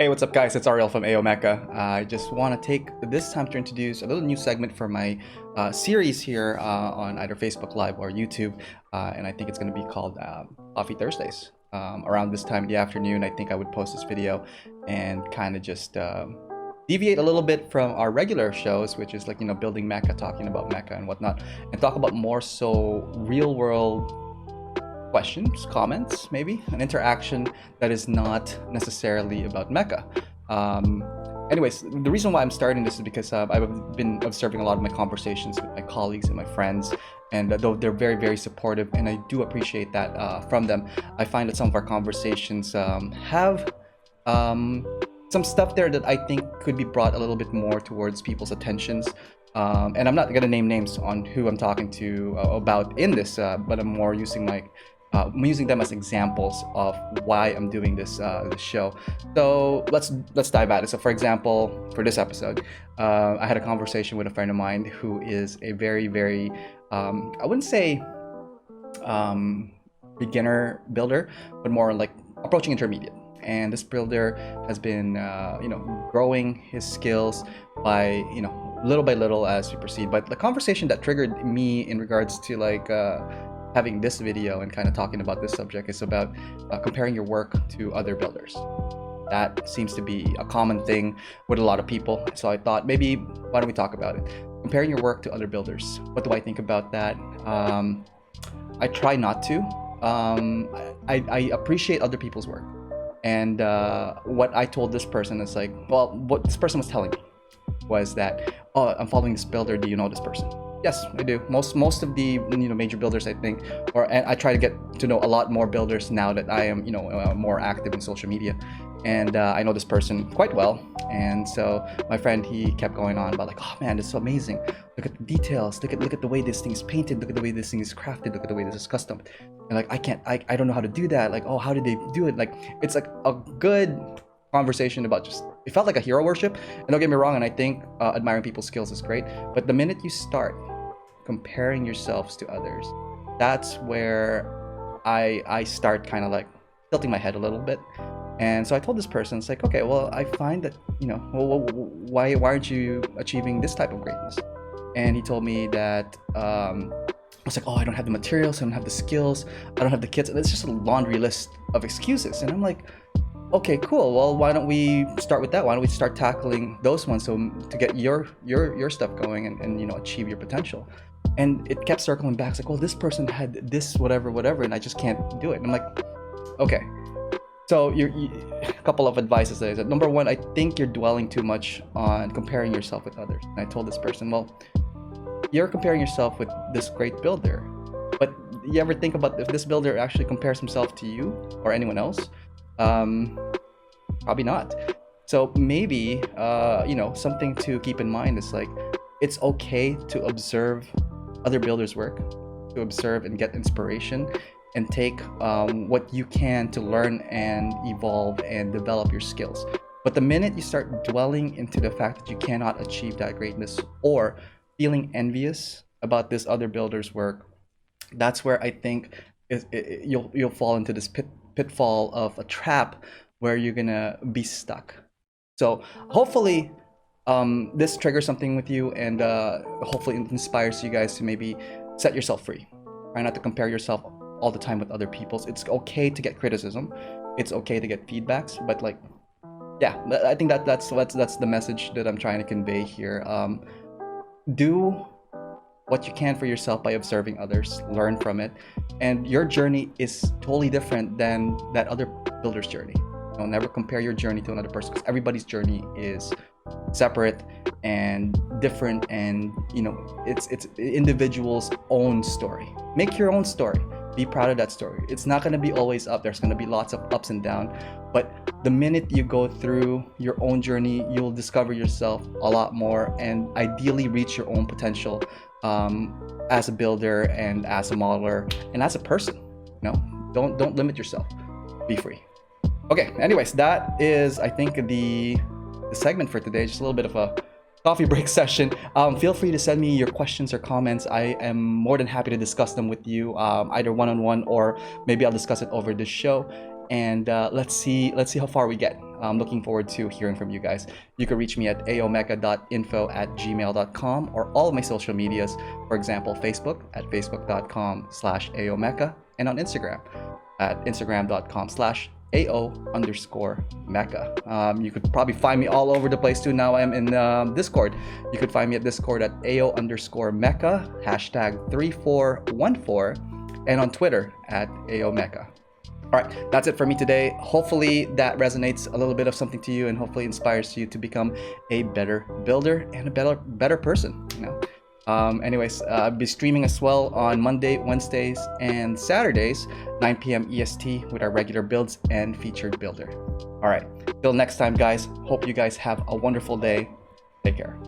Hey, what's up, guys? It's Ariel from Mecha. I just want to take this time to introduce a little new segment for my series here on either Facebook Live or YouTube, and I think it's going to be called Coffee Thursdays. Around this time of the afternoon, I think I would post this video and kind of just deviate a little bit from our regular shows, which is like, building Mecha, talking about Mecha and whatnot, and talk about more so real-world questions, comments, maybe an interaction that is not necessarily about Mecha. Anyways, the reason why I'm starting this is because I've been observing a lot of my conversations with my colleagues and my friends, and though they're very, very supportive, and I do appreciate that from them, I find that some of our conversations have some stuff there that I think could be brought a little bit more towards people's attentions. And I'm not going to name names on who I'm talking to about in this, but I'm more using I'm using them as examples of why I'm doing this show. So let's dive at it. So for example, for this episode, I had a conversation with a friend of mine who is a very, very, I wouldn't say beginner builder, but more like approaching intermediate. And this builder has been, growing his skills by, little by little as we proceed. But the conversation that triggered me in regards to having this video and kind of talking about this subject is about comparing your work to other builders. That seems to be a common thing with a lot of people. So I thought maybe, why don't we talk about it? Comparing your work to other builders. What do I think about that? I try not to. I appreciate other people's work. And what I told this person is what this person was telling me was that, oh, I'm following this builder. Do you know this person? Yes, I do. Most of the major builders, I think, and I try to get to know a lot more builders now that I am more active in social media, and I know this person quite well. And so my friend, he kept going on about oh man, it's so amazing. Look at the details. Look at the way this thing is painted. Look at the way this thing is crafted. Look at the way this is custom. And I don't know how to do that. Oh, how did they do it? It's a good conversation about it felt like a hero worship. And don't get me wrong, and I think admiring people's skills is great. But the minute you start comparing yourselves to others, that's where I start kind of tilting my head a little bit. And so I told this person, it's okay, well, I find that, why aren't you achieving this type of greatness? And he told me that, I was oh, I don't have the materials, I don't have the skills, I don't have the kits. And it's just a laundry list of excuses. And I'm okay, cool. Well, why don't we start with that? Why don't we start tackling those ones to get your stuff going and achieve your potential? And it kept circling back. It's well, this person had this whatever, and I just can't do it. And I'm okay. So a couple of advices that I said. Number one, I think you're dwelling too much on comparing yourself with others. And I told this person, well, you're comparing yourself with this great builder, but you ever think about if this builder actually compares himself to you or anyone else? Probably not. So maybe something to keep in mind is it's okay to observe other builders' work, to observe and get inspiration, and take what you can to learn and evolve and develop your skills. But the minute you start dwelling into the fact that you cannot achieve that greatness or feeling envious about this other builder's work, that's where I think you'll fall into this pitfall of a trap where you're gonna be stuck. So hopefully this triggers something with you, and hopefully it inspires you guys to maybe set yourself free. Try not to compare yourself all the time with other people's. It's okay to get criticism. It's okay to get feedbacks, but yeah, I think that's the message that I'm trying to convey here. Do what you can for yourself by observing others, learn from it, and your journey is totally different than that other builder's journey. Never compare your journey to another person, because everybody's journey is separate and different, and it's individual's own story. Make your own story. Be proud of that story. It's not going to be always up. There's going to be lots of ups and downs, but the minute you go through your own journey, you'll discover yourself a lot more and ideally reach your own potential as a builder and as a modeler and as a person. Don't limit yourself. Be free. Okay, anyways, that is, I think, the segment for today. Just a little bit of a coffee break session. Feel free to send me your questions or comments. I am more than happy to discuss them with you, either one-on-one or maybe I'll discuss it over this show. And let's see how far we get. I'm looking forward to hearing from you guys. You can reach me at aomecha.info@gmail.com or all of my social medias. For example, Facebook at facebook.com/aomecha and on Instagram at instagram.com/AO_Mecha. You could probably find me all over the place too. Now I'm in Discord. You could find me at Discord at AO_Mecha, #3414, and on Twitter at AOMecha. All right, that's it for me today. Hopefully that resonates a little bit of something to you and hopefully inspires you to become a better builder and a better person, you know. Anyways, I'll be streaming as well on Monday, Wednesdays, and Saturdays, 9 p.m. EST with our regular builds and featured builder. All right, till next time, guys. Hope you guys have a wonderful day. Take care.